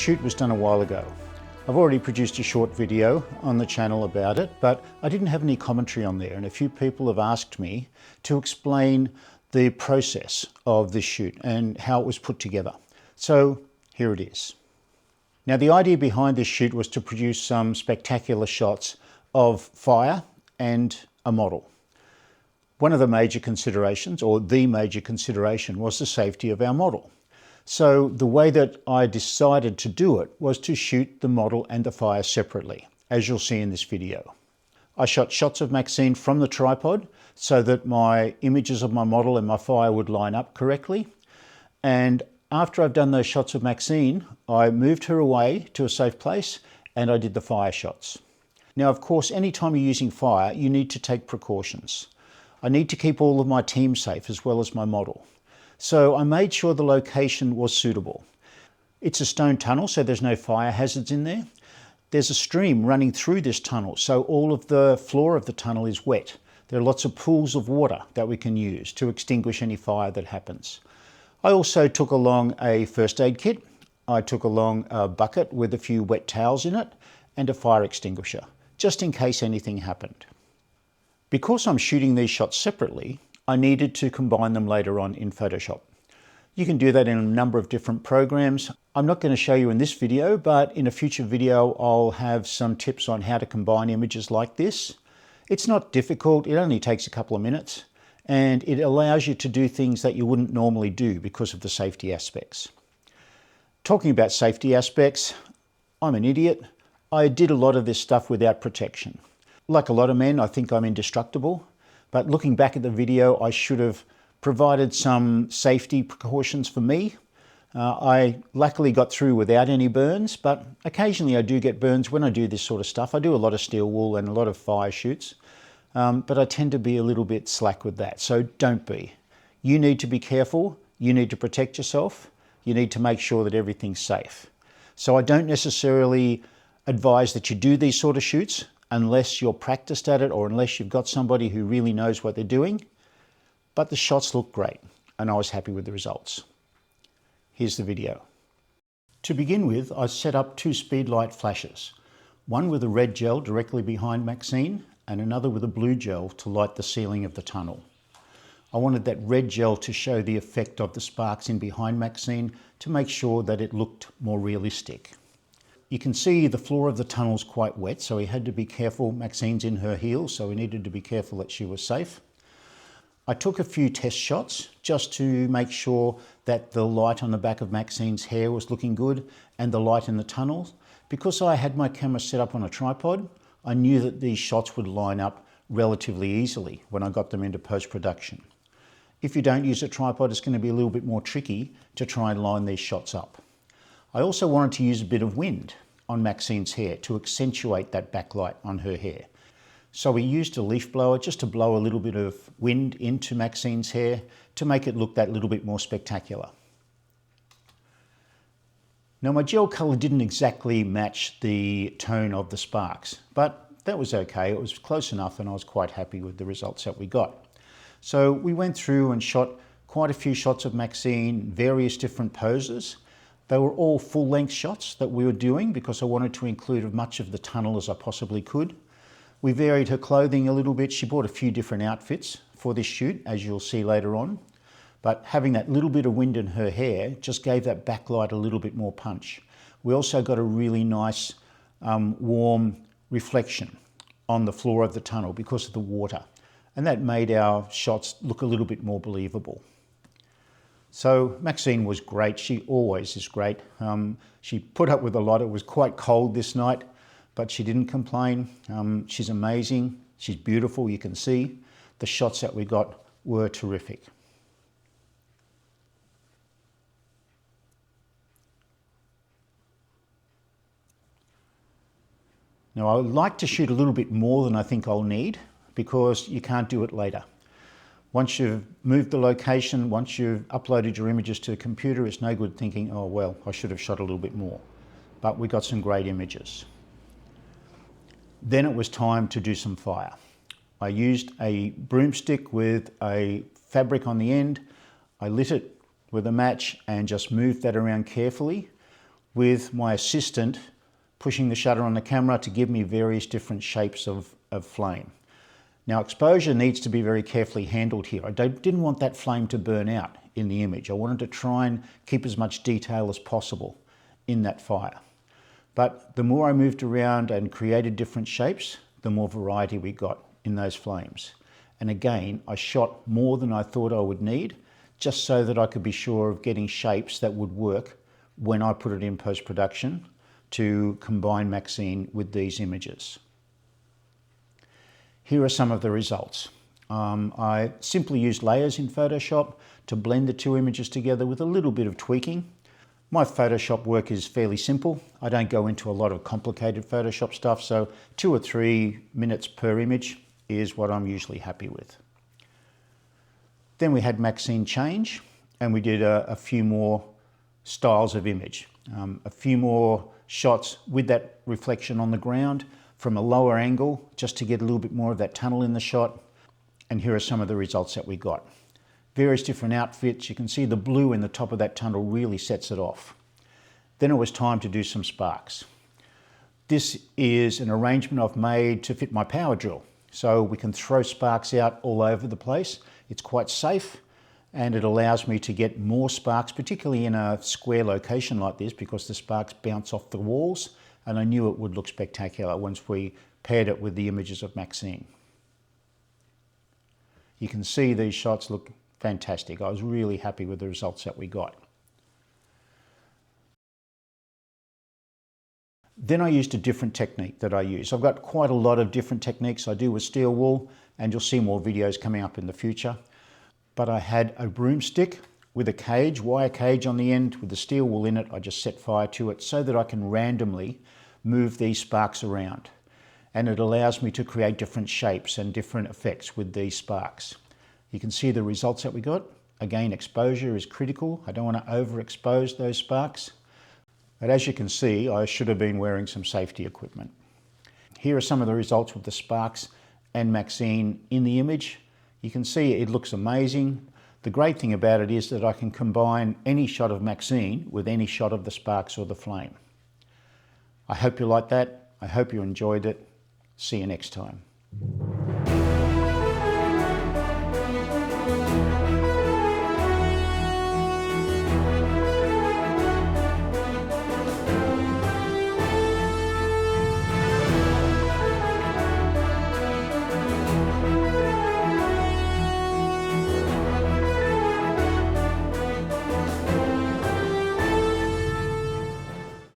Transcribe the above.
shoot was done a while ago. I've already produced a short video on the channel about it, but I didn't have any commentary on there, and a few people have asked me to explain the process of this shoot and how it was put together. So here it is. Now, the idea behind this shoot was to produce some spectacular shots of fire and a model. One of the major considerations, or the major consideration, was the safety of our model. So the way that I decided to do it was to shoot the model and the fire separately, as you'll see in this video. I shot shots of Maxine from the tripod so that my images of my model and my fire would line up correctly. And after I've done those shots of Maxine, I moved her away to a safe place and I did the fire shots. Now, of course, anytime you're using fire, you need to take precautions. I need to keep all of my team safe as well as my model. So I made sure the location was suitable. It's a stone tunnel, so there's no fire hazards in there. There's a stream running through this tunnel, so all of the floor of the tunnel is wet. There are lots of pools of water that we can use to extinguish any fire that happens. I also took along a first aid kit. I took along a bucket with a few wet towels in it and a fire extinguisher, just in case anything happened. Because I'm shooting these shots separately, I needed to combine them later on in Photoshop. You can do that in a number of different programs. I'm not going to show you in this video, but in a future video I'll have some tips on how to combine images like this. It's not difficult, it only takes a couple of minutes, and it allows you to do things that you wouldn't normally do because of the safety aspects. Talking about safety aspects, I'm an idiot. I did a lot of this stuff without protection. Like a lot of men, I think I'm indestructible. But looking back at the video, I should have provided some safety precautions for me. I luckily got through without any burns, but occasionally I do get burns when I do this sort of stuff. I do a lot of steel wool and a lot of fire shoots, but I tend to be a little bit slack with that. So don't be. You need to be careful. You need to protect yourself. You need to make sure that everything's safe. So I don't necessarily advise that you do these sort of shoots unless you're practiced at it or unless you've got somebody who really knows what they're doing. But the shots look great and I was happy with the results. Here's the video. To begin with, I set up two speedlight flashes, one with a red gel directly behind Maxine and another with a blue gel to light the ceiling of the tunnel. I wanted that red gel to show the effect of the sparks in behind Maxine to make sure that it looked more realistic. You can see the floor of the tunnel is quite wet, so we had to be careful. Maxine's in her heels, so we needed to be careful that she was safe. I took a few test shots just to make sure that the light on the back of Maxine's hair was looking good and the light in the tunnel. Because I had my camera set up on a tripod, I knew that these shots would line up relatively easily when I got them into post-production. If you don't use a tripod, it's going to be a little bit more tricky to try and line these shots up. I also wanted to use a bit of wind on Maxine's hair to accentuate that backlight on her hair. So we used a leaf blower just to blow a little bit of wind into Maxine's hair to make it look that little bit more spectacular. Now, my gel color didn't exactly match the tone of the sparks, but that was okay. It was close enough and I was quite happy with the results that we got. So we went through and shot quite a few shots of Maxine, various different poses. They were all full-length shots that we were doing because I wanted to include as much of the tunnel as I possibly could. We varied her clothing a little bit. She bought a few different outfits for this shoot, as you'll see later on. But having that little bit of wind in her hair just gave that backlight a little bit more punch. We also got a really nice warm reflection on the floor of the tunnel because of the water. And that made our shots look a little bit more believable. So Maxine was great. She always is great. She put up with a lot. It was quite cold this night, but she didn't complain. She's amazing. She's beautiful. You can see the shots that we got were terrific. Now, I would like to shoot a little bit more than I think I'll need because you can't do it later. Once you've moved the location, once you've uploaded your images to a computer, it's no good thinking, oh, well, I should have shot a little bit more. But we got some great images. Then it was time to do some fire. I used a broomstick with a fabric on the end. I lit it with a match and just moved that around carefully. with my assistant pushing the shutter on the camera to give me various different shapes of flame. Now, exposure needs to be very carefully handled here. I didn't want that flame to burn out in the image. I wanted to try and keep as much detail as possible in that fire. But the more I moved around and created different shapes, the more variety we got in those flames. And again, I shot more than I thought I would need, just so that I could be sure of getting shapes that would work when I put it in post-production to combine Maxine with these images. Here are some of the results. I simply used layers in Photoshop to blend the two images together with a little bit of tweaking. My Photoshop work is fairly simple. I don't go into a lot of complicated Photoshop stuff, so 2 or 3 minutes per image is what I'm usually happy with. Then we had Maxine change, and we did a few more styles of image. A few more shots with that reflection on the ground from a lower angle, just to get a little bit more of that tunnel in the shot. And here are some of the results that we got. Various different outfits. You can see the blue in the top of that tunnel really sets it off. Then it was time to do some sparks. This is an arrangement I've made to fit my power drill, so we can throw sparks out all over the place. It's quite safe, and it allows me to get more sparks, particularly in a square location like this, because the sparks bounce off the walls, and I knew it would look spectacular once we paired it with the images of Maxine. You can see these shots look fantastic. I was really happy with the results that we got. Then I used a different technique that I use. I've got quite a lot of different techniques I do with steel wool, and you'll see more videos coming up in the future. But I had a broomstick with a cage, wire cage on the end with the steel wool in it. I just set fire to it so that I can randomly move these sparks around. And it allows me to create different shapes and different effects with these sparks. You can see the results that we got. Again, exposure is critical. I don't want to overexpose those sparks. But as you can see, I should have been wearing some safety equipment. Here are some of the results with the sparks and Maxine in the image. You can see it looks amazing. The great thing about it is that I can combine any shot of Maxine with any shot of the sparks or the flame. I hope you liked that. I hope you enjoyed it. See you next time.